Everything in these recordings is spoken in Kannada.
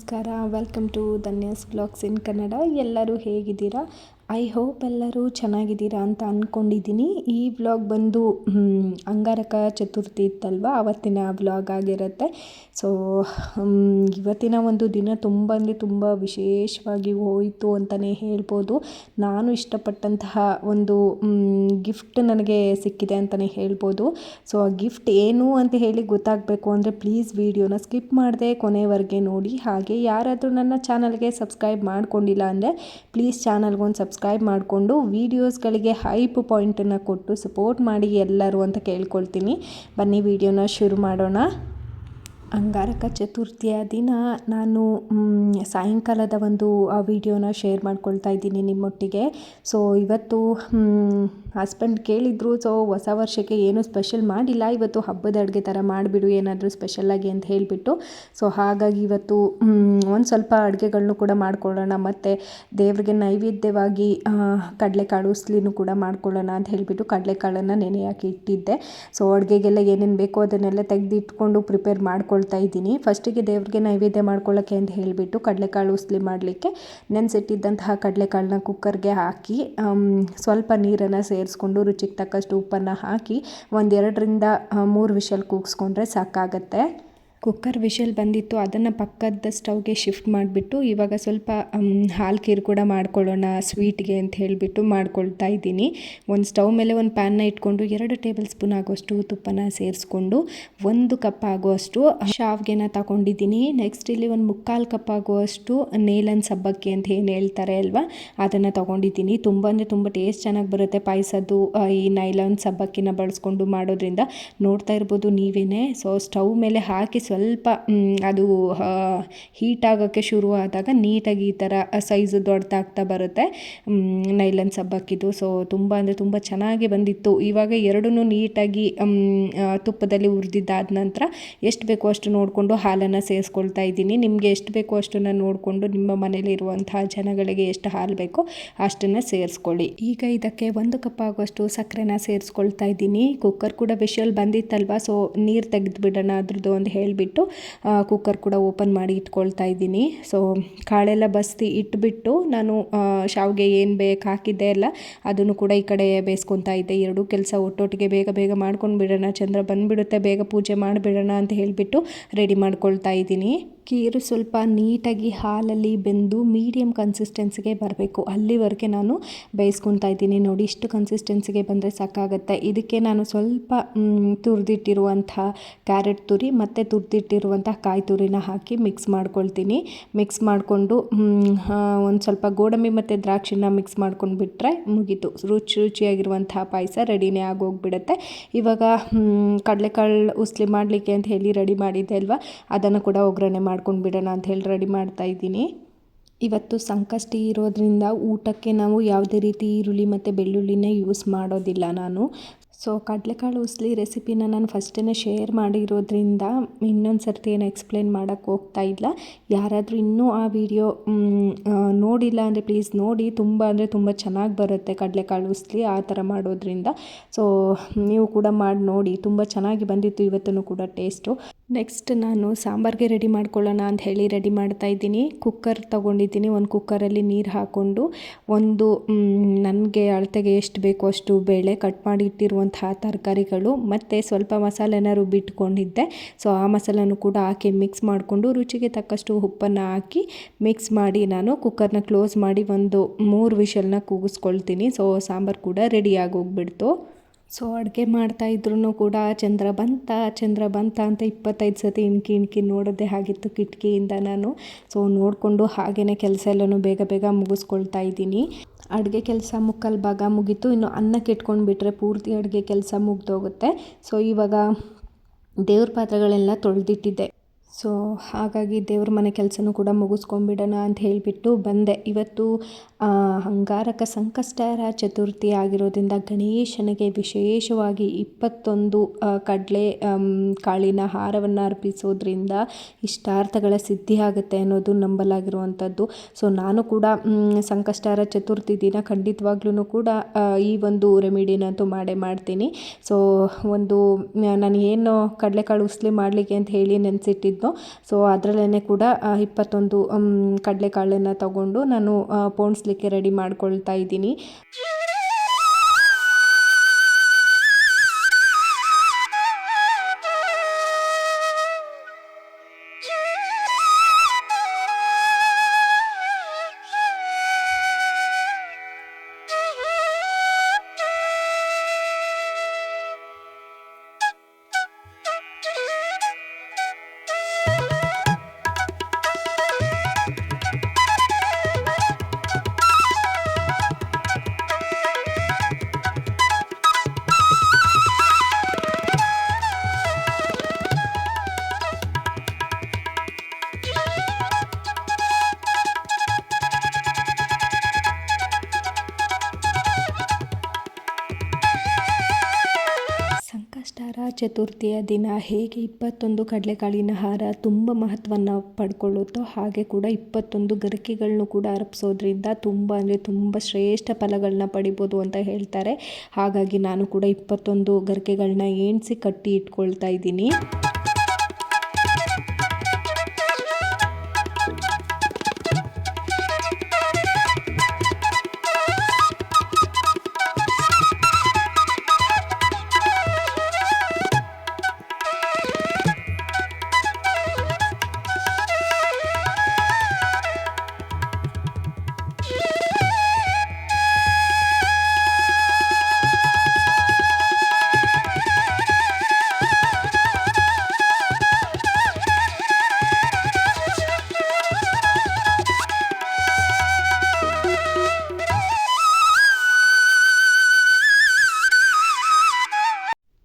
ನಮಸ್ಕಾರ, welcome to Dhanya's blogs in Kannada. ಎಲ್ಲರೂ ಹೇಗಿದ್ದೀರಾ? ಐ ಹೋಪ್ ಎಲ್ಲರೂ ಚೆನ್ನಾಗಿದ್ದೀರಾ ಅಂತ ಅಂದ್ಕೊಂಡಿದ್ದೀನಿ. ಈ ವ್ಲಾಗ್ ಬಂದು ಅಂಗಾರಕ ಚತುರ್ಥಿ ಇತ್ತಲ್ವ, ಆವತ್ತಿನ ವ್ಲಾಗ್ ಆಗಿರುತ್ತೆ. ಸೊ ಇವತ್ತಿನ ಒಂದು ದಿನ ತುಂಬ ವಿಶೇಷವಾಗಿ ಹೋಯಿತು ಅಂತಲೇ ಹೇಳ್ಬೋದು. ನಾನು ಇಷ್ಟಪಟ್ಟಂತಹ ಒಂದು ಗಿಫ್ಟ್ ನನಗೆ ಸಿಕ್ಕಿದೆ ಅಂತಲೇ ಹೇಳ್ಬೋದು. ಸೊ ಆ ಗಿಫ್ಟ್ ಏನು ಅಂತ ಹೇಳಿ ಗೊತ್ತಾಗಬೇಕು ಅಂದರೆ ಪ್ಲೀಸ್ ವಿಡಿಯೋನ ಸ್ಕಿಪ್ ಮಾಡದೆ ಕೊನೆವರೆಗೆ ನೋಡಿ. ಹಾಗೆ ಯಾರಾದರೂ ನನ್ನ ಚಾನಲ್ಗೆ ಸಬ್ಸ್ಕ್ರೈಬ್ ಮಾಡ್ಕೊಂಡಿಲ್ಲ ಅಂದರೆ ಪ್ಲೀಸ್ ಚಾನಲ್ಗೊಂದು ಸಬ್ಸ್ಕ್ರೈಬ್ ಮಾಡಿಕೊಂಡು ವೀಡಿಯೋಸ್ಗಳಿಗೆ ಹೈಪ್ ಪಾಯಿಂಟನ್ನು ಕೊಟ್ಟು ಸಪೋರ್ಟ್ ಮಾಡಿ ಎಲ್ಲರೂ ಅಂತ ಕೇಳ್ಕೊಳ್ತೀನಿ. ಬನ್ನಿ ವಿಡಿಯೋನ ಶುರು ಮಾಡೋಣ. ಅಂಗಾರಕ ಚತುರ್ಥಿಯ ದಿನ ನಾನು ಸಾಯಂಕಾಲದ ಒಂದು ವಿಡಿಯೋನ ಶೇರ್ ಮಾಡ್ಕೊಳ್ತಾ ಇದ್ದೀನಿ ನಿಮ್ಮೊಟ್ಟಿಗೆ. ಸೊ ಇವತ್ತು ಹಸ್ಬೆಂಡ್ ಕೇಳಿದರು, ಸೊ ಹೊಸ ವರ್ಷಕ್ಕೆ ಏನೂ ಸ್ಪೆಷಲ್ ಮಾಡಿಲ್ಲ, ಇವತ್ತು ಹಬ್ಬದ ಅಡುಗೆ ಥರ ಮಾಡಿಬಿಡು ಏನಾದರೂ ಸ್ಪೆಷಲ್ಲಾಗಿ ಅಂತ ಹೇಳಿಬಿಟ್ಟು. ಸೊ ಹಾಗಾಗಿ ಇವತ್ತು ಒಂದು ಸ್ವಲ್ಪ ಅಡುಗೆಗಳನ್ನೂ ಕೂಡ ಮಾಡ್ಕೊಳ್ಳೋಣ, ಮತ್ತು ದೇವರಿಗೆ ನೈವೇದ್ಯವಾಗಿ ಕಡಲೆಕಾಳು ಉಸ್ಲಿನೂ ಕೂಡ ಮಾಡ್ಕೊಳ್ಳೋಣ ಅಂತ ಹೇಳಿಬಿಟ್ಟು ಕಡಲೆಕಾಳನ್ನು ನೆನೆ ಹಾಕಿ ಇಟ್ಟಿದ್ದೆ. ಸೊ ಅಡುಗೆಗೆಲ್ಲ ಏನೇನು ಬೇಕೋ ಅದನ್ನೆಲ್ಲ ತೆಗೆದಿಟ್ಕೊಂಡು ಪ್ರಿಪೇರ್ ಮಾಡ್ಕೊಳ್ತಾ ಇದ್ದೀನಿ. ಫಸ್ಟಿಗೆ ದೇವ್ರಿಗೆ ನೈವೇದ್ಯ ಮಾಡ್ಕೊಳ್ಳೋಕ್ಕೆ ಅಂತ ಹೇಳಿಬಿಟ್ಟು ಕಡಲೆಕಾಳು ಉಸ್ಲಿ ಮಾಡಲಿಕ್ಕೆ ನೆನೆಸಿಟ್ಟಿದ್ದಂತಹ ಕಡಲೆಕಾಳನ್ನ ಕುಕ್ಕರ್ಗೆ ಹಾಕಿ ಸ್ವಲ್ಪ ನೀರನ್ನು ಸೇರಿಸ್ಕೊಂಡು ರುಚಿಗೆ ತಕ್ಕಷ್ಟು ಉಪ್ಪನ್ನು ಹಾಕಿ 1-2 3 ವಿಷಲ್ ಕೂಗಿಸ್ಕೊಂಡ್ರೆ ಸಾಕಾಗತ್ತೆ. ಕುಕ್ಕರ್ ವಿಷಲ್ ಬಂದಿತ್ತು, ಅದನ್ನು ಪಕ್ಕದ ಸ್ಟವ್ಗೆ ಶಿಫ್ಟ್ ಮಾಡಿಬಿಟ್ಟು ಇವಾಗ ಸ್ವಲ್ಪ ಹಾಲು ಖೀರು ಕೂಡ ಮಾಡ್ಕೊಳ್ಳೋಣ ಸ್ವೀಟ್ಗೆ ಅಂತ ಹೇಳಿಬಿಟ್ಟು ಮಾಡ್ಕೊಳ್ತಾ ಇದ್ದೀನಿ. ಒಂದು ಸ್ಟವ್ ಮೇಲೆ ಒಂದು ಪ್ಯಾನ್ನ ಇಟ್ಕೊಂಡು 2 ಟೇಬಲ್ ಸ್ಪೂನ್ ಆಗುವಷ್ಟು ತುಪ್ಪನ ಸೇರಿಸ್ಕೊಂಡು 1 ಕಪ್ ಆಗುವಷ್ಟು ಶಾವಿಗೆನ ತಗೊಂಡಿದ್ದೀನಿ. ನೆಕ್ಸ್ಟ್ ಇಲ್ಲಿ 1/4 ಕಪ್ ಆಗುವಷ್ಟು ನೇಲನ್ ಸಬ್ಬಕ್ಕಿ ಅಂತ ಏನು ಹೇಳ್ತಾರೆ ಅಲ್ವಾ, ಅದನ್ನು ತೊಗೊಂಡಿದ್ದೀನಿ. ತುಂಬ ಟೇಸ್ಟ್ ಚೆನ್ನಾಗಿ ಬರುತ್ತೆ ಪಾಯಸದ್ದು ಈ ನೈಲಾನ್ ಸಬ್ಬಕ್ಕಿನ ಬಳಸ್ಕೊಂಡು ಮಾಡೋದ್ರಿಂದ. ನೋಡ್ತಾ ಇರ್ಬೋದು ನೀವೇನೆ. ಸೊ ಸ್ಟವ್ ಮೇಲೆ ಹಾಕಿ ಸ್ವಲ್ಪ ಅದು ಹೀಟ್ ಆಗೋಕ್ಕೆ ಶುರು ಆದಾಗ ನೀಟಾಗಿ ಈ ಥರ ಸೈಜು ದೊಡ್ಡದಾಗ್ತಾ ಬರುತ್ತೆ ನೈಲನ್ ಸಬ್ಬಕ್ಕಿದು. ಸೊ ತುಂಬ ಚೆನ್ನಾಗಿ ಬಂದಿತ್ತು. ಇವಾಗ ಎರಡನ್ನೂ ನೀಟಾಗಿ ತುಪ್ಪದಲ್ಲಿ ಹುರಿದಿದ್ದಾದ ನಂತರ ಎಷ್ಟು ಬೇಕೋ ಅಷ್ಟು ನೋಡಿಕೊಂಡು ಹಾಲನ್ನು ಸೇರಿಸ್ಕೊಳ್ತಾ ಇದ್ದೀನಿ. ನಿಮಗೆ ಎಷ್ಟು ಬೇಕೋ ಅಷ್ಟನ್ನು ನೋಡಿಕೊಂಡು ನಿಮ್ಮ ಮನೇಲಿ ಇರುವಂತಹ ಜನಗಳಿಗೆ ಎಷ್ಟು ಹಾಲು ಬೇಕೋ ಅಷ್ಟನ್ನು ಸೇರಿಸ್ಕೊಳ್ಳಿ. ಈಗ ಇದಕ್ಕೆ 1 ಕಪ್ ಆಗುವಷ್ಟು ಸಕ್ಕರೆನ ಸೇರಿಸ್ಕೊಳ್ತಾ ಇದ್ದೀನಿ. ಕುಕ್ಕರ್ ಕೂಡ ವಿಷಲ್ ಬಂದಿತ್ತಲ್ವ, ಸೊ ನೀರು ತೆಗೆದು ಬಿಡೋಣ ಅದ್ರದ್ದು ಅಂತ ಹೇಳಿಬಿಟ್ಟು ಕುಕ್ಕರ್ ಕೂಡ ಓಪನ್ ಮಾಡಿ ಇಟ್ಕೊಳ್ತಾ ಇದ್ದೀನಿ. ಸೊ ಕಾಳೆಲ್ಲ ಬಸ್ತಿ ಇಟ್ಬಿಟ್ಟು ನಾನು ಶಾವಿಗೆ ಏನು ಬೇಕು ಹಾಕಿದ್ದೆ ಅಲ್ಲ ಅದನ್ನು ಕೂಡ ಈ ಕಡೆ ಬೇಯಿಸ್ಕೊತಾ ಇದ್ದೆ. 2 ಕೆಲಸ ಒಟ್ಟೊಟ್ಟಿಗೆ ಬೇಗ ಮಾಡ್ಕೊಂಡು ಬಿಡೋಣ, ಚಂದ್ರ ಬಂದುಬಿಡುತ್ತೆ, ಬೇಗ ಪೂಜೆ ಮಾಡಿಬಿಡೋಣ ಅಂತ ಹೇಳಿಬಿಟ್ಟು ರೆಡಿ ಮಾಡ್ಕೊಳ್ತಾ ಇದ್ದೀನಿ. ಖೀರು ಸ್ವಲ್ಪ ನೀಟಾಗಿ ಹಾಲಲ್ಲಿ ಬೆಂದು ಮೀಡಿಯಮ್ ಕನ್ಸಿಸ್ಟೆನ್ಸಿಗೆ ಬರಬೇಕು, ಅಲ್ಲಿವರೆಗೆ ನಾನು ಬೇಯಿಸ್ಕೊತಾ ಇದ್ದೀನಿ. ನೋಡಿ ಇಷ್ಟು ಕನ್ಸಿಸ್ಟೆನ್ಸಿಗೆ ಬಂದರೆ ಸಾಕಾಗುತ್ತೆ. ಇದಕ್ಕೆ ನಾನು ಸ್ವಲ್ಪ ತುರಿದಿಟ್ಟಿರುವಂಥ ಕ್ಯಾರೆಟ್ ತುರಿ ಮತ್ತು ತುರಿದಿಟ್ಟಿರುವಂಥ ಕಾಯಿ ತುರಿನ ಹಾಕಿ ಮಿಕ್ಸ್ ಮಾಡ್ಕೊಳ್ತೀನಿ. ಮಿಕ್ಸ್ ಮಾಡಿಕೊಂಡು ಒಂದು ಸ್ವಲ್ಪ ಗೋಡಂಬಿ ಮತ್ತು ದ್ರಾಕ್ಷಿನ ಮಿಕ್ಸ್ ಮಾಡ್ಕೊಂಡು ಬಿಟ್ಟರೆ ಮುಗೀತು, ರುಚಿಯಾಗಿರುವಂಥ ಪಾಯಸ ರೆಡಿನೇ ಆಗೋಗ್ಬಿಡುತ್ತೆ. ಇವಾಗ ಕಡಲೆಕಾಳು ಉಸ್ಲಿ ಮಾಡಲಿಕ್ಕೆ ಅಂತ ಹೇಳಿ ರೆಡಿ ಮಾಡಿದ್ದೆ ಅಲ್ವಾ, ಅದನ್ನು ಕೂಡ ಒಗ್ಗರಣೆ ಮಾಡ್ಕೊಂಡು ಬಿಡೋಣ ಅಂತ ಹೇಳಿ ರೆಡಿ ಮಾಡ್ತಾ ಇದ್ದೀನಿ. ಇವತ್ತು ಸಂಕಷ್ಟಿ ಇರೋದ್ರಿಂದ ಊಟಕ್ಕೆ ನಾವು ಯಾವುದೇ ರೀತಿ ಈರುಳ್ಳಿ ಮತ್ತು ಬೆಳ್ಳುಳ್ಳಿನೇ ಯೂಸ್ ಮಾಡೋದಿಲ್ಲ ನಾನು. ಸೊ ಕಡಲೆಕಾಳು ಉಸ್ಲಿ ರೆಸಿಪಿನ ನಾನು ಫಸ್ಟೇ ಶೇರ್ ಮಾಡಿರೋದ್ರಿಂದ ಇನ್ನೊಂದು ಸರ್ತಿ ಏನು ಎಕ್ಸ್ಪ್ಲೇನ್ ಮಾಡೋಕ್ಕೆ ಹೋಗ್ತಾ ಇಲ್ಲ. ಯಾರಾದರೂ ಇನ್ನೂ ಆ ವಿಡಿಯೋ ನೋಡಿಲ್ಲ ಅಂದರೆ ಪ್ಲೀಸ್ ನೋಡಿ. ತುಂಬ ಚೆನ್ನಾಗಿ ಬರುತ್ತೆ ಕಡಲೆಕಾಳು ಉಸ್ಲಿ ಆ ಥರ ಮಾಡೋದ್ರಿಂದ. ಸೊ ನೀವು ಕೂಡ ಮಾಡಿ ನೋಡಿ, ತುಂಬ ಚೆನ್ನಾಗಿ ಬಂದಿತ್ತು ಇವತ್ತೂ ಕೂಡ ಟೇಸ್ಟು. ನೆಕ್ಸ್ಟ್ ನಾನು ಸಾಂಬಾರಿಗೆ ರೆಡಿ ಮಾಡ್ಕೊಳ್ಳೋಣ ಅಂತ ಹೇಳಿ ರೆಡಿ ಮಾಡ್ತಾ ಇದ್ದೀನಿ. ಕುಕ್ಕರ್ ತೊಗೊಂಡಿದ್ದೀನಿ. ಒಂದು ಕುಕ್ಕರಲ್ಲಿ ನೀರು ಹಾಕ್ಕೊಂಡು ನನಗೆ ಅಳತೆಗೆ ಎಷ್ಟು ಬೇಕೋ ಅಷ್ಟು ಬೇಳೆ, ಕಟ್ ಮಾಡಿ ಇಟ್ಟಿರುವಂತಹ ತರಕಾರಿಗಳು ಮತ್ತು ಸ್ವಲ್ಪ ಮಸಾಲೆನ ರುಬ್ಬಿಟ್ಕೊಂಡಿದ್ದೆ. ಸೊ ಆ ಮಸಾಲೆನೂ ಕೂಡ ಹಾಕಿ ಮಿಕ್ಸ್ ಮಾಡಿಕೊಂಡು ರುಚಿಗೆ ತಕ್ಕಷ್ಟು ಉಪ್ಪನ್ನು ಹಾಕಿ ಮಿಕ್ಸ್ ಮಾಡಿ ನಾನು ಕುಕ್ಕರ್ನ ಕ್ಲೋಸ್ ಮಾಡಿ 3 ವಿಷಲ್ನ ಕೂಗಿಸ್ಕೊಳ್ತೀನಿ. ಸೊ ಸಾಂಬಾರು ಕೂಡ ರೆಡಿಯಾಗಿ ಹೋಗ್ಬಿಡ್ತು. ಸೊ ಅಡುಗೆ ಮಾಡ್ತಾಯಿದ್ರು ಕೂಡ ಚಂದ್ರ ಬಂತ ಅಂತ 25 ಸತಿ ಇಣ್ಕಿ ನೋಡೋದೇ ಆಗಿತ್ತು ಕಿಟಕಿಯಿಂದ ನಾನು. ಸೊ ನೋಡಿಕೊಂಡು ಹಾಗೆಯೇ ಕೆಲಸ ಎಲ್ಲನೂ ಬೇಗ ಮುಗಿಸ್ಕೊಳ್ತಾ ಇದ್ದೀನಿ. ಅಡುಗೆ ಕೆಲಸ 3/4 ಭಾಗ ಮುಗೀತು. ಇನ್ನು ಅನ್ನಕ್ಕೆ ಇಟ್ಕೊಂಡ್ಬಿಟ್ರೆ ಪೂರ್ತಿ ಅಡುಗೆ ಕೆಲಸ ಮುಗ್ದೋಗುತ್ತೆ. ಸೊ ಇವಾಗ ದೇವ್ರ ಪಾತ್ರೆಗಳೆಲ್ಲ ತೊಳೆದಿಟ್ಟಿದ್ದೆ. ಸೊ ಹಾಗಾಗಿ ದೇವ್ರ ಮನೆ ಕೆಲಸನೂ ಕೂಡ ಮುಗಿಸ್ಕೊಂಡ್ಬಿಡೋಣ ಅಂತ ಹೇಳಿಬಿಟ್ಟು ಬಂದೆ. ಇವತ್ತು ಅಂಗಾರಕ ಸಂಕಷ್ಟಹರ ಚತುರ್ಥಿ ಆಗಿರೋದ್ರಿಂದ ಗಣೇಶನಿಗೆ ವಿಶೇಷವಾಗಿ 21 ಕಡಲೆ ಕಾಳಿನ ಹಾರವನ್ನು ಅರ್ಪಿಸೋದ್ರಿಂದ ಇಷ್ಟಾರ್ಥಗಳ ಸಿದ್ಧಿ ಆಗುತ್ತೆ ಅನ್ನೋದು ನಂಬಲಾಗಿರುವಂಥದ್ದು. ಸೊ ನಾನು ಕೂಡ ಸಂಕಷ್ಟಹರ ಚತುರ್ಥಿ ದಿನ ಖಂಡಿತವಾಗ್ಲೂ ಕೂಡ ಈ ಒಂದು ರೆಮಿಡಿನಂತೂ ಮಾಡೇ ಮಾಡ್ತೀನಿ. ಸೊ ನಾನು ಏನು ಕಡಲೆಕಾಳು ಉಸ್ಲಿ ಮಾಡಲಿಕ್ಕೆ ಅಂತ ಹೇಳಿ ನೆನೆಸಿಟ್ಟಿದ್ನೋ, ಸೊ ಅದರಲ್ಲೇ ಕೂಡ 21 ಕಡಲೆಕಾಳನ್ನು ತಗೊಂಡು ನಾನು ಪೋಣಿಸ್ಲಿಕ್ಕೆ ರೆಡಿ ಮಾಡ್ಕೊಳ್ತಾ ಇದ್ದೀನಿ. ಸಂಕಷ್ಟಹರ ಚತುರ್ಥಿಯ ದಿನ ಹೇಗೆ 21 ಕಡಲೆಕಾಳಿನ ಹಾರ ತುಂಬ ಮಹತ್ವವನ್ನು ಪಡ್ಕೊಳ್ಳುತ್ತೋ, ಹಾಗೆ ಕೂಡ 21 ಗರಿಕೆಗಳನ್ನು ಕೂಡ ಅರ್ಪಿಸೋದ್ರಿಂದ ತುಂಬ ಶ್ರೇಷ್ಠ ಫಲಗಳನ್ನ ಪಡಿಬೋದು ಅಂತ ಹೇಳ್ತಾರೆ. ಹಾಗಾಗಿ ನಾನು ಕೂಡ 21 ಗರಿಕೆಗಳನ್ನ ಎಣಿಸಿ ಕಟ್ಟಿ ಇಟ್ಕೊಳ್ತಾ ಇದ್ದೀನಿ.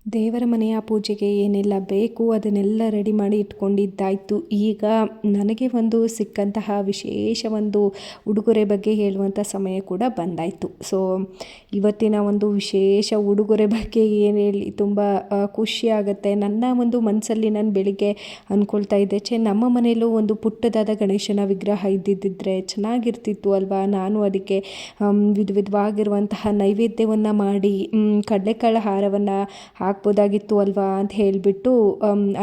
ದೇವರ ಮನೆಯ ಪೂಜೆಗೆ ಏನೆಲ್ಲ ಬೇಕು ಅದನ್ನೆಲ್ಲ ರೆಡಿ ಮಾಡಿ ಇಟ್ಕೊಂಡಿದ್ದಾಯಿತು. ಈಗ ನನಗೆ ಸಿಕ್ಕಂತಹ ವಿಶೇಷ ಉಡುಗೊರೆ ಬಗ್ಗೆ ಹೇಳುವಂಥ ಸಮಯ ಕೂಡ ಬಂದಾಯಿತು. ಸೊ ಇವತ್ತಿನ ವಿಶೇಷ ಉಡುಗೊರೆ ಬಗ್ಗೆ ಏನು ಹೇಳಿ ತುಂಬ ಖುಷಿಯಾಗುತ್ತೆ. ನನ್ನ ಮನಸ್ಸಲ್ಲಿ ನಾನು ಬೆಳಿಗ್ಗೆ ಅಂದ್ಕೊಳ್ತಾ ಇದ್ದೆ, ನಮ್ಮ ಮನೆಯಲ್ಲೂ ಪುಟ್ಟದಾದ ಗಣೇಶನ ವಿಗ್ರಹ ಇದ್ದಿದ್ದರೆ ಚೆನ್ನಾಗಿರ್ತಿತ್ತು ಅಲ್ವಾ. ನಾನು ಅದಕ್ಕೆ ವಿಧವಾಗಿರುವಂತಹ ನೈವೇದ್ಯವನ್ನು ಮಾಡಿ ಕಡಲೆಕಾಳು ಹಾರವನ್ನು ಹಾಕ್ಬೋದಾಗಿತ್ತು ಅಲ್ವಾ ಅಂತ ಹೇಳಿಬಿಟ್ಟು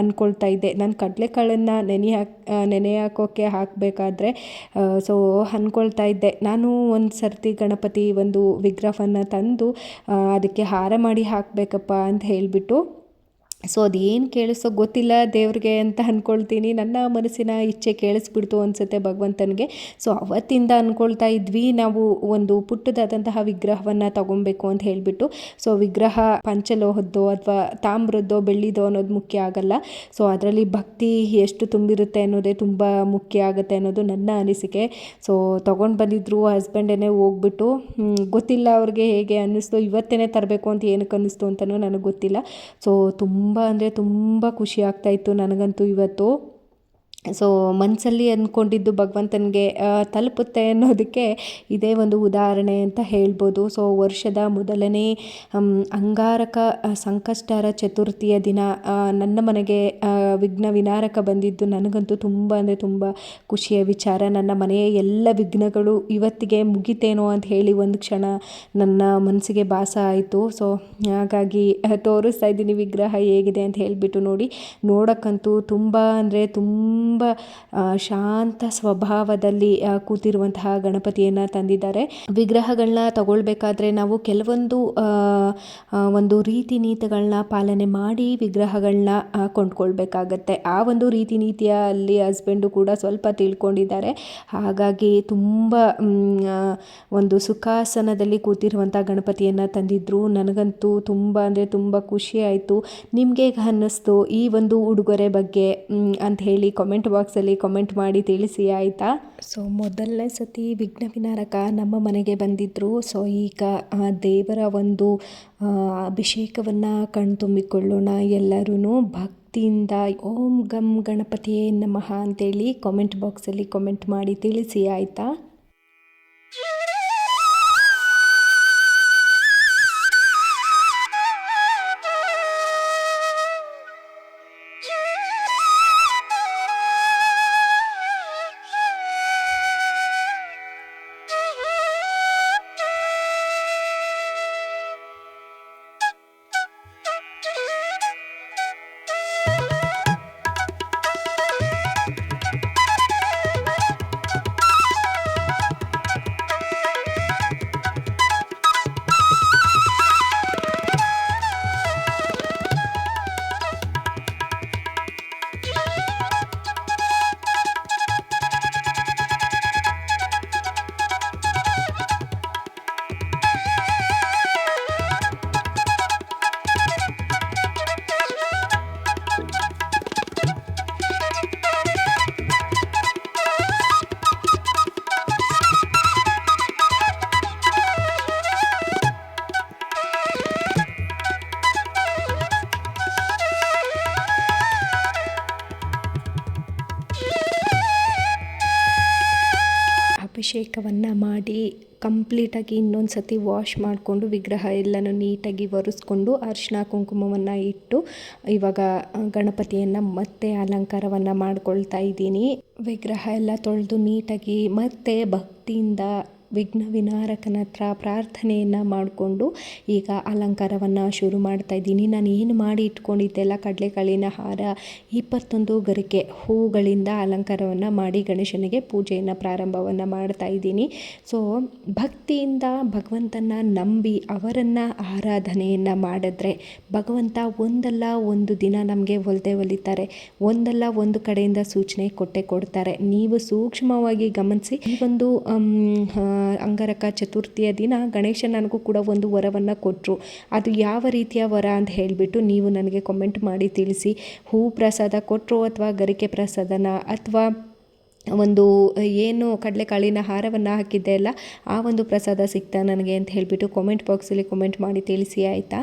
ಅಂದ್ಕೊಳ್ತಾ ಇದ್ದೆ. ನಾನು ಕಡಲೆಕಾಳನ್ನು ನೆನೆ ಹಾಕೋಕ್ಕೆ ಹಾಕಬೇಕಾದ್ರೆ ಸೊ ಅಂದ್ಕೊಳ್ತಾ ಇದ್ದೆ, ನಾನು ಒಂದು ಸರ್ತಿ ಗಣಪತಿ ವಿಗ್ರಹವನ್ನು ತಂದು ಅದಕ್ಕೆ ಹಾರ ಮಾಡಿ ಹಾಕಬೇಕಪ್ಪ ಅಂತ ಹೇಳಿಬಿಟ್ಟು. ಸೊ ಅದೇನು ಕೇಳಿಸೋ ಗೊತ್ತಿಲ್ಲ ದೇವ್ರಿಗೆ ಅಂತ ಅಂದ್ಕೊಳ್ತೀನಿ. ನನ್ನ ಮನಸ್ಸಿನ ಇಚ್ಛೆ ಕೇಳಿಸ್ಬಿಡ್ತು ಅನಿಸುತ್ತೆ ಭಗವಂತನಿಗೆ. ಸೊ ಅವತ್ತಿಂದ ಅಂದ್ಕೊಳ್ತಾ ಇದ್ವಿ, ನಾವು ಪುಟ್ಟದಾದಂತಹ ವಿಗ್ರಹವನ್ನು ತಗೊಬೇಕು ಅಂತ ಹೇಳಿಬಿಟ್ಟು. ಸೊ ವಿಗ್ರಹ ಪಂಚಲೋಹದ್ದೋ ಅಥವಾ ತಾಮ್ರದ್ದೋ ಬೆಳ್ಳಿದೋ ಅನ್ನೋದು ಮುಖ್ಯ ಆಗಲ್ಲ. ಸೊ ಅದರಲ್ಲಿ ಭಕ್ತಿ ಎಷ್ಟು ತುಂಬಿರುತ್ತೆ ಅನ್ನೋದೇ ತುಂಬ ಮುಖ್ಯ ಆಗುತ್ತೆ ಅನ್ನೋದು ನನ್ನ ಅನಿಸಿಕೆ. ಸೊ ತೊಗೊಂಡು ಬಂದಿದ್ರು ಹಸ್ಬೆಂಡೇ ಹೋಗ್ಬಿಟ್ಟು. ಗೊತ್ತಿಲ್ಲ ಅವ್ರಿಗೆ ಹೇಗೆ ಅನ್ನಿಸ್ತು, ಇವತ್ತೇ ತರಬೇಕು ಅಂತ ಏನಕ್ಕೆ ಅನ್ನಿಸ್ತು ಅಂತಲೂ ನನಗೆ ಗೊತ್ತಿಲ್ಲ. ಸೊ ತುಂಬ ಖುಷಿ ಆಗ್ತಾಯಿತ್ತು ನನಗಂತೂ ಇವತ್ತು. ಸೊ ಮನಸ್ಸಲ್ಲಿ ಅಂದ್ಕೊಂಡಿದ್ದು ಭಗವಂತನಿಗೆ ತಲುಪುತ್ತೆ ಅನ್ನೋದಕ್ಕೆ ಇದೇ ಉದಾಹರಣೆ ಅಂತ ಹೇಳ್ಬೋದು. ಸೊ ವರ್ಷದ ಮೊದಲನೇ ಅಂಗಾರಕ ಸಂಕಷ್ಟಹರ ಚತುರ್ಥಿಯ ದಿನ ನನ್ನ ಮನೆಗೆ ವಿಘ್ನ ವಿನಾರಕ ಬಂದಿದ್ದು ನನಗಂತೂ ತುಂಬ ಖುಷಿಯ ವಿಚಾರ. ನನ್ನ ಮನೆಯ ಎಲ್ಲ ವಿಘ್ನಗಳು ಇವತ್ತಿಗೆ ಮುಗಿತೇನೋ ಅಂತ ಹೇಳಿ ಒಂದು ಕ್ಷಣ ನನ್ನ ಮನಸ್ಸಿಗೆ ಭಾಸ ಆಯಿತು. ಸೊ ಹಾಗಾಗಿ ತೋರಿಸ್ತಾ ಇದ್ದೀನಿ ವಿಗ್ರಹ ಹೇಗಿದೆ ಅಂತ ಹೇಳಿಬಿಟ್ಟು. ನೋಡೋಕ್ಕಂತೂ ತುಂಬ ಶಾಂತ ಸ್ವಭಾವದಲ್ಲಿ ಕೂತಿರುವಂತಹ ಗಣಪತಿಯನ್ನು ತಂದಿದ್ದಾರೆ. ವಿಗ್ರಹಗಳನ್ನ ತಗೊಳ್ಬೇಕಾದ್ರೆ ನಾವು ಕೆಲವೊಂದು ರೀತಿ ನೀತಿಗಳನ್ನ ಪಾಲನೆ ಮಾಡಿ ವಿಗ್ರಹಗಳನ್ನ ಕೊಂಡ್ಕೊಳ್ಬೇಕಾಗತ್ತೆ. ಆ ರೀತಿ ನೀತಿಯಲ್ಲಿ ಹಸ್ಬೆಂಡು ಕೂಡ ಸ್ವಲ್ಪ ತಿಳ್ಕೊಂಡಿದ್ದಾರೆ. ಹಾಗಾಗಿ ತುಂಬ ಸುಖಾಸನದಲ್ಲಿ ಕೂತಿರುವಂಥ ಗಣಪತಿಯನ್ನು ತಂದಿದ್ರು. ನನಗಂತೂ ತುಂಬ ಖುಷಿ ಆಯಿತು. ನಿಮಗೆ ಹೇಗೆ ಅನ್ನಿಸ್ತು ಈ ಉಡುಗೊರೆ ಬಗ್ಗೆ ಅಂತ ಹೇಳಿ ಕಾಮೆಂಟ್ ಬಾಕ್ಸಲ್ಲಿ ಕಾಮೆಂಟ್ ಮಾಡಿ ತಿಳಿಸಿ ಆಯಿತಾ. ಸೊ ಮೊದಲನೇ ಸತಿ ವಿಘ್ನ ವಿನಾರಕ ನಮ್ಮ ಮನೆಗೆ ಬಂದಿದ್ದರು. ಸೊ ಈಗ ದೇವರ ಅಭಿಷೇಕವನ್ನು ಕಣ್ತುಂಬಿಕೊಳ್ಳೋಣ ಎಲ್ಲರೂ ಭಕ್ತಿಯಿಂದ. ಓಂ ಗಂ ಗಣಪತಿಯೇ ನಮಃ ಅಂತೇಳಿ ಕಾಮೆಂಟ್ ಬಾಕ್ಸಲ್ಲಿ ಕಾಮೆಂಟ್ ಮಾಡಿ ತಿಳಿಸಿ ಆಯಿತಾ. ಅಭಿಷೇಕವನ್ನು ಮಾಡಿ ಕಂಪ್ಲೀಟಾಗಿ ಇನ್ನೊಂದು ಸತಿ ವಾಶ್ ಮಾಡಿಕೊಂಡು ವಿಗ್ರಹ ಎಲ್ಲನೂ ನೀಟಾಗಿ ಒರೆಸ್ಕೊಂಡು ಅರಿಶಿನ ಕುಂಕುಮವನ್ನು ಇಟ್ಟು ಇವಾಗ ಗಣಪತಿಯನ್ನು ಮತ್ತೆ ಅಲಂಕಾರವನ್ನು ಮಾಡ್ಕೊಳ್ತಾ ಇದ್ದೀನಿ. ವಿಗ್ರಹ ಎಲ್ಲ ತೊಳೆದು ನೀಟಾಗಿ ಮತ್ತೆ ಭಕ್ತಿಯಿಂದ ವಿಘ್ನ ವಿನಾಯಕನ ಹತ್ರ ಪ್ರಾರ್ಥನೆಯನ್ನು ಮಾಡಿಕೊಂಡು ಈಗ ಅಲಂಕಾರವನ್ನು ಶುರು ಮಾಡ್ತಾ ಇದ್ದೀನಿ. ನಾನು ಏನು ಮಾಡಿ ಇಟ್ಕೊಂಡಿದ್ದೆಲ್ಲ ಕಡಲೆಕಾಳಿನ ಹಾರ 21 ಗರಿಕೆ ಹೂಗಳಿಂದ ಅಲಂಕಾರವನ್ನು ಮಾಡಿ ಗಣೇಶನಿಗೆ ಪೂಜೆಯನ್ನು ಪ್ರಾರಂಭವನ್ನು ಮಾಡ್ತಾ ಇದ್ದೀನಿ. ಸೊ ಭಕ್ತಿಯಿಂದ ಭಗವಂತನ ನಂಬಿ ಅವರನ್ನು ಆರಾಧನೆಯನ್ನು ಮಾಡಿದ್ರೆ ಭಗವಂತ ಒಂದಲ್ಲ ಒಂದು ದಿನ ನಮಗೆ ಒಲಿತಾರೆ, ಒಂದಲ್ಲ ಒಂದು ಕಡೆಯಿಂದ ಸೂಚನೆ ಕೊಡ್ತಾರೆ. ನೀವು ಸೂಕ್ಷ್ಮವಾಗಿ ಗಮನಿಸಿ. ಈ ಒಂದು ಅಂಗಾರಕ ಚತುರ್ಥಿಯ ದಿನ ಗಣೇಶ ನನಗೂ ಕೂಡ ಒಂದು ವರವನ್ನು ಕೊಟ್ಟರು. ಅದು ಯಾವ ರೀತಿಯ ವರ ಅಂತ ಹೇಳಿಬಿಟ್ಟು ನೀವು ನನಗೆ ಕಾಮೆಂಟ್ ಮಾಡಿ ತಿಳಿಸಿ. ಹೂ ಪ್ರಸಾದ ಕೊಟ್ಟರು ಅಥವಾ ಗರಿಕೆ ಪ್ರಸಾದನ ಅಥವಾ ಒಂದು ಏನು ಕಡಲೆಕಾಳಿನ ಹಾರವನ್ನು ಹಾಕಿದ್ದೆ ಅಲ್ಲ ಆ ಒಂದು ಪ್ರಸಾದ ಸಿಗ್ತಾ ನನಗೆ ಅಂತ ಹೇಳಿಬಿಟ್ಟು ಕಾಮೆಂಟ್ ಬಾಕ್ಸಲ್ಲಿ ಕಾಮೆಂಟ್ ಮಾಡಿ ತಿಳಿಸಿ ಆಯಿತಾ.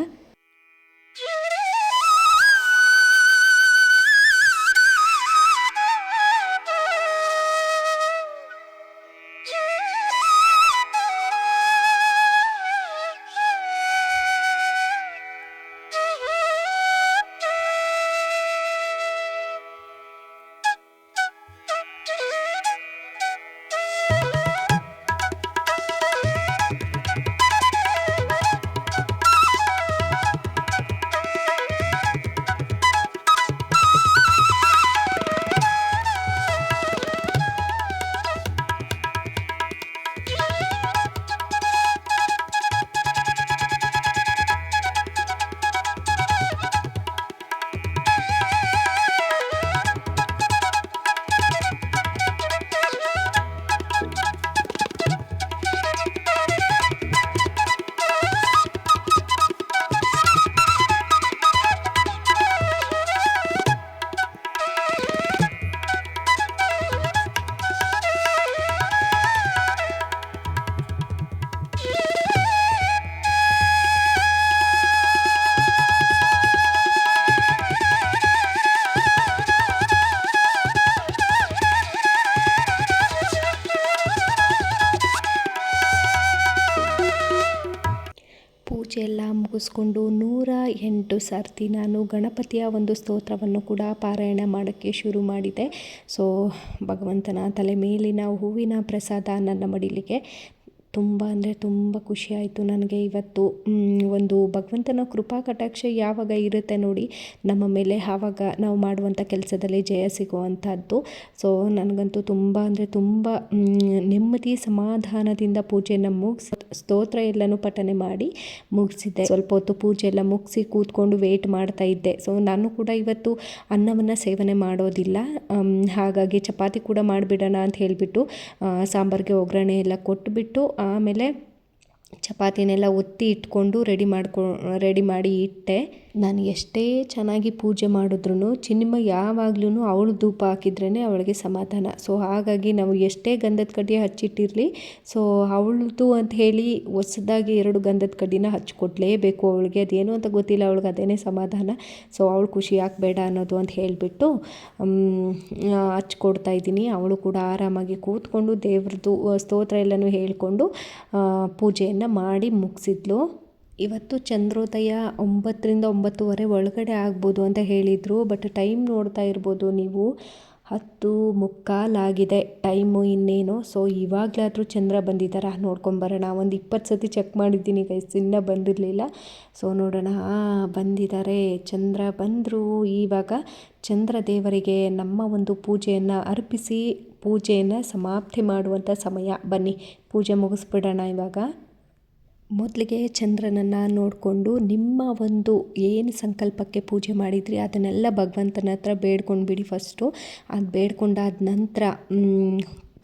ಪೂಜೆ ಎಲ್ಲ ಮುಗಿಸ್ಕೊಂಡು 108 ಸರ್ತಿ ನಾನು ಗಣಪತಿಯ ಒಂದು ಸ್ತೋತ್ರವನ್ನು ಕೂಡ ಪಾರಾಯಣ ಮಾಡೋಕ್ಕೆ ಶುರು ಮಾಡಿದೆ. ಸೊ ಭಗವಂತನ ತಲೆ ಮೇಲಿನ ಹೂವಿನ ಪ್ರಸಾದ ನನ್ನ ಮಡಿಲಿಗೆ ತುಂಬ ಅಂದರೆ ತುಂಬ ಖುಷಿಯಾಯಿತು ನನಗೆ ಇವತ್ತು. ಒಂದು ಭಗವಂತನ ಕೃಪಾ ಕಟಾಕ್ಷ ಯಾವಾಗ ಇರುತ್ತೆ ನೋಡಿ ನಮ್ಮ ಮೇಲೆ, ಆವಾಗ ನಾವು ಮಾಡುವಂಥ ಕೆಲಸದಲ್ಲಿ ಜಯ ಸಿಗುವಂಥದ್ದು. ಸೊ ನನಗಂತೂ ತುಂಬ ಅಂದರೆ ತುಂಬ ನೆಮ್ಮದಿ ಸಮಾಧಾನದಿಂದ ಪೂಜೆಯನ್ನು ಮುಗಿಸಿ ಸ್ತೋತ್ರ ಎಲ್ಲನೂ ಪಠನೆ ಮಾಡಿ ಮುಗಿಸಿದ್ದೆ. ಸ್ವಲ್ಪ ಹೊತ್ತು ಪೂಜೆ ಎಲ್ಲ ಮುಗಿಸಿ ಕೂತ್ಕೊಂಡು ವೇಟ್ ಮಾಡ್ತಾ ಇದ್ದೆ. ಸೊ ನಾನು ಕೂಡ ಇವತ್ತು ಅನ್ನವನ್ನು ಸೇವನೆ ಮಾಡೋದಿಲ್ಲ, ಹಾಗಾಗಿ ಚಪಾತಿ ಕೂಡ ಮಾಡಿಬಿಡೋಣ ಅಂತ ಹೇಳಿಬಿಟ್ಟು ಸಾಂಬಾರಿಗೆ ಒಗ್ಗರಣೆ ಎಲ್ಲ ಕೊಟ್ಟುಬಿಟ್ಟು ಆಮೇಲೆ ಚಪಾತಿನೆಲ್ಲ ಒತ್ತಿ ಇಟ್ಕೊಂಡು ರೆಡಿ ಮಾಡಿ ಇಟ್ಟೆ. ನಾನು ಎಷ್ಟೇ ಚೆನ್ನಾಗಿ ಪೂಜೆ ಮಾಡಿದ್ರೂ ಚಿನ್ನಮ್ಮ ಯಾವಾಗ್ಲೂ ಅವಳು ಧೂಪ ಹಾಕಿದ್ರೇ ಅವಳಿಗೆ ಸಮಾಧಾನ. ಸೊ ಹಾಗಾಗಿ ನಾವು ಎಷ್ಟೇ ಗಂಧದ ಕಡ್ಡಿ ಹಚ್ಚಿಟ್ಟಿರಲಿ, ಸೊ ಅವಳದು ಅಂತ ಹೇಳಿ ಹೊಸದಾಗಿ 2 ಗಂಧದ ಕಡ್ಡಿನ ಹಚ್ಕೊಡ್ಲೇಬೇಕು ಅವಳಿಗೆ. ಅದೇನು ಅಂತ ಗೊತ್ತಿಲ್ಲ, ಅವಳಿಗೆ ಅದೇನೇ ಸಮಾಧಾನ. ಸೊ ಅವಳು ಖುಷಿ ಆಗಬೇಡ ಅನ್ನೋದು ಅಂತ ಹೇಳಿಬಿಟ್ಟು ಹಚ್ಕೊಡ್ತಾ ಇದ್ದೀನಿ. ಅವಳು ಕೂಡ ಆರಾಮಾಗಿ ಕೂತ್ಕೊಂಡು ದೇವ್ರದ್ದು ಸ್ತೋತ್ರ ಎಲ್ಲನೂ ಹೇಳಿಕೊಂಡು ಪೂಜೆಯನ್ನು ಮಾಡಿ ಮುಗಿಸಿದ್ಲು. ಇವತ್ತು ಚಂದ್ರೋದಯ 9 ರಿಂದ 9:15 ಒಳಗಡೆ ಆಗ್ಬೋದು ಅಂತ ಹೇಳಿದರು. ಬಟ್ ಟೈಮ್ ನೋಡ್ತಾ ಇರ್ಬೋದು ನೀವು, 10:15 ಆಗಿದೆ ಟೈಮು ಇನ್ನೇನು. ಸೊ ಇವಾಗಲಾದರೂ ಚಂದ್ರ ಬಂದಿದ್ದಾರಾ ನೋಡ್ಕೊಂಬರೋಣ. ಒಂದು 20 ಸತಿ ಚೆಕ್ ಮಾಡಿದ್ದೀನಿ ಗೈಸ್, ಇನ್ನೂ ಬಂದಿರಲಿಲ್ಲ. ಸೊ ನೋಡೋಣ, ಬಂದಿದ್ದಾರೆ, ಚಂದ್ರ ಬಂದರು. ಇವಾಗ ಚಂದ್ರ ದೇವರಿಗೆ ನಮ್ಮ ಒಂದು ಪೂಜೆಯನ್ನು ಅರ್ಪಿಸಿ ಪೂಜೆಯನ್ನು ಸಮಾಪ್ತಿ ಮಾಡುವಂಥ ಸಮಯ. ಬನ್ನಿ ಪೂಜೆ ಮುಗಿಸ್ಬಿಡೋಣ ಇವಾಗ. ಮೊದಲಿಗೆ ಚಂದ್ರನನ್ನು ನೋಡಿಕೊಂಡು ನಿಮ್ಮ ಒಂದು ಏನು ಸಂಕಲ್ಪಕ್ಕೆ ಪೂಜೆ ಮಾಡಿದ್ರಿ ಅದನ್ನೆಲ್ಲ ಭಗವಂತನ ಹತ್ರ ಬೇಡ್ಕೊಂಡ್ಬಿಡಿ ಫಸ್ಟು. ಅದು ಬೇಡ್ಕೊಂಡಾದ ನಂತರ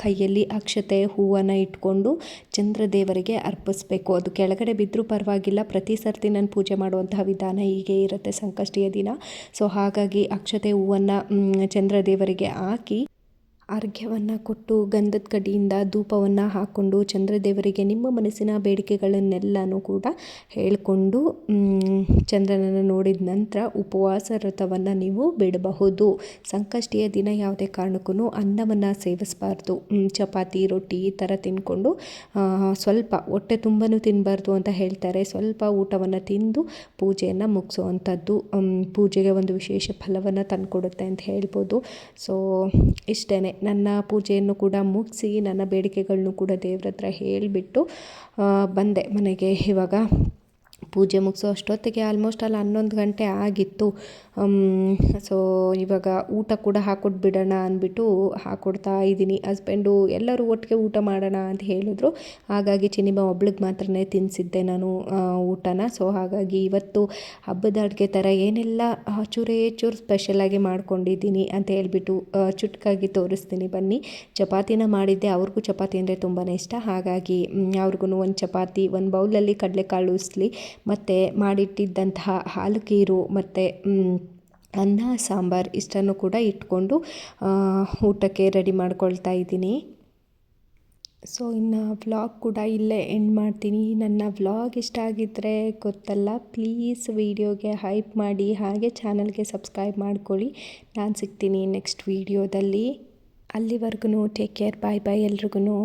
ಕೈಯಲ್ಲಿ ಅಕ್ಷತೆ ಹೂವನ್ನು ಇಟ್ಕೊಂಡು ಚಂದ್ರದೇವರಿಗೆ ಅರ್ಪಿಸ್ಬೇಕು. ಅದು ಕೆಳಗಡೆ ಬಿದ್ದರೂ ಪರವಾಗಿಲ್ಲ, ಪ್ರತಿ ಸರ್ತಿ ನಾನು ಪೂಜೆ ಮಾಡುವಂತಹ ವಿಧಾನ ಹೀಗೆ ಇರುತ್ತೆ ಸಂಕಷ್ಟಿಯ ದಿನ. ಸೊ ಹಾಗಾಗಿ ಅಕ್ಷತೆ ಹೂವನ್ನು ಚಂದ್ರದೇವರಿಗೆ ಹಾಕಿ ಅರ್ಘ್ಯವನ್ನು ಕೊಟ್ಟು ಗಂಧದ ಕಡ್ಡಿಯಿಂದ ಧೂಪವನ್ನು ಹಾಕ್ಕೊಂಡು ಚಂದ್ರದೇವರಿಗೆ ನಿಮ್ಮ ಮನಸ್ಸಿನ ಬೇಡಿಕೆಗಳನ್ನೆಲ್ಲನೂ ಕೂಡ ಹೇಳಿಕೊಂಡು ಚಂದ್ರನನ್ನು ನೋಡಿದ ನಂತರ ಉಪವಾಸ ವ್ರತವನ್ನು ನೀವು ಬಿಡಬಹುದು. ಸಂಕಷ್ಟಿಯ ದಿನ ಯಾವುದೇ ಕಾರಣಕ್ಕೂ ಅನ್ನವನ್ನು ಸೇವಿಸಬಾರ್ದು. ಚಪಾತಿ ರೊಟ್ಟಿ ಈ ಥರ ತಿಂದ್ಕೊಂಡು ಸ್ವಲ್ಪ ಹೊಟ್ಟೆ ತುಂಬನೂ ತಿನ್ನಬಾರ್ದು ಅಂತ ಹೇಳ್ತಾರೆ. ಸ್ವಲ್ಪ ಊಟವನ್ನು ತಿಂದು ಪೂಜೆಯನ್ನು ಮುಗಿಸುವಂಥದ್ದು ಪೂಜೆಗೆ ಒಂದು ವಿಶೇಷ ಫಲವನ್ನು ತಂದುಕೊಡುತ್ತೆ ಅಂತ ಹೇಳ್ಬೋದು. ಸೊ ಇಷ್ಟೇ, ನನ್ನ ಪೂಜೆಯನ್ನು ಕೂಡ ಮುಗಿಸಿ ನನ್ನ ಬೇಡಿಕೆಗಳನ್ನು ಕೂಡ ದೇವ್ರ ಹತ್ರ ಹೇಳಿಬಿಟ್ಟು ಬಂದೆ ಮನೆಗೆ. ಇವಾಗ ಪೂಜೆ ಮುಗಿಸೋ ಅಷ್ಟೊತ್ತಿಗೆ ಆಲ್ಮೋಸ್ಟ್ ಅಲ್ಲಿ 11 ಗಂಟೆ ಆಗಿತ್ತು. ಸೊ ಇವಾಗ ಊಟ ಕೂಡ ಹಾಕ್ಕೊಟ್ಬಿಡೋಣ ಅಂದ್ಬಿಟ್ಟು ಹಾಕ್ಕೊಡ್ತಾ ಇದ್ದೀನಿ. ಹಸ್ಬೆಂಡು ಎಲ್ಲರೂ ಒಟ್ಟಿಗೆ ಊಟ ಮಾಡೋಣ ಅಂತ ಹೇಳಿದ್ರು. ಹಾಗಾಗಿ ಚಿನಿಮಾ ಒಬ್ಳಿಗೆ ಮಾತ್ರನೇ ತಿನ್ನಿಸಿದ್ದೆ ನಾನು ಊಟನ. ಸೊ ಹಾಗಾಗಿ ಇವತ್ತು ಹಬ್ಬದ ಅಡುಗೆ ಥರ ಏನೆಲ್ಲ ಚೂರೇ ಚೂರು ಸ್ಪೆಷಲಾಗಿ ಮಾಡ್ಕೊಂಡಿದ್ದೀನಿ ಅಂತ ಹೇಳ್ಬಿಟ್ಟು ಚುಟ್ಕಾಗಿ ತೋರಿಸ್ತೀನಿ ಬನ್ನಿ. ಚಪಾತಿನ ಮಾಡಿದ್ದೆ, ಅವ್ರಿಗೂ ಚಪಾತಿ ಅಂದರೆ ತುಂಬಾ ಇಷ್ಟ. ಹಾಗಾಗಿ ಅವ್ರಿಗೂ ಒಂದು ಚಪಾತಿ, ಒಂದು ಬೌಲಲ್ಲಿ ಕಡಲೆಕಾಳು ಉಸ್ಲಿ ಮತ್ತು ಮಾಡಿಟ್ಟಿದ್ದಂತಹ ಹಾಲು ಖೀರು ಮತ್ತು ಅನ್ನ ಸಾಂಬಾರು ಇಷ್ಟನ್ನು ಕೂಡ ಇಟ್ಕೊಂಡು ಊಟಕ್ಕೆ ರೆಡಿ ಮಾಡ್ಕೊಳ್ತಾ ಇದ್ದೀನಿ. ಸೊ ಇನ್ನು ವ್ಲಾಗ್ ಕೂಡ ಇಲ್ಲೇ ಎಂಡ್ ಮಾಡ್ತೀನಿ. ನನ್ನ ವ್ಲಾಗ್ ಇಷ್ಟ ಆಗಿದ್ದರೆ ಗೊತ್ತಲ್ಲ, ಪ್ಲೀಸ್ ವಿಡಿಯೋಗೆ ಹೈಪ್ ಮಾಡಿ, ಹಾಗೆ ಚಾನಲ್ಗೆ ಸಬ್ಸ್ಕ್ರೈಬ್ ಮಾಡ್ಕೊಳ್ಳಿ. ನಾನು ಸಿಗ್ತೀನಿ ನೆಕ್ಸ್ಟ್ ವೀಡಿಯೋದಲ್ಲಿ. ಅಲ್ಲಿವರೆಗೂ ಟೇಕ್ ಕೇರ್, ಬಾಯ್ ಬಾಯ್ ಎಲ್ರಿಗೂ.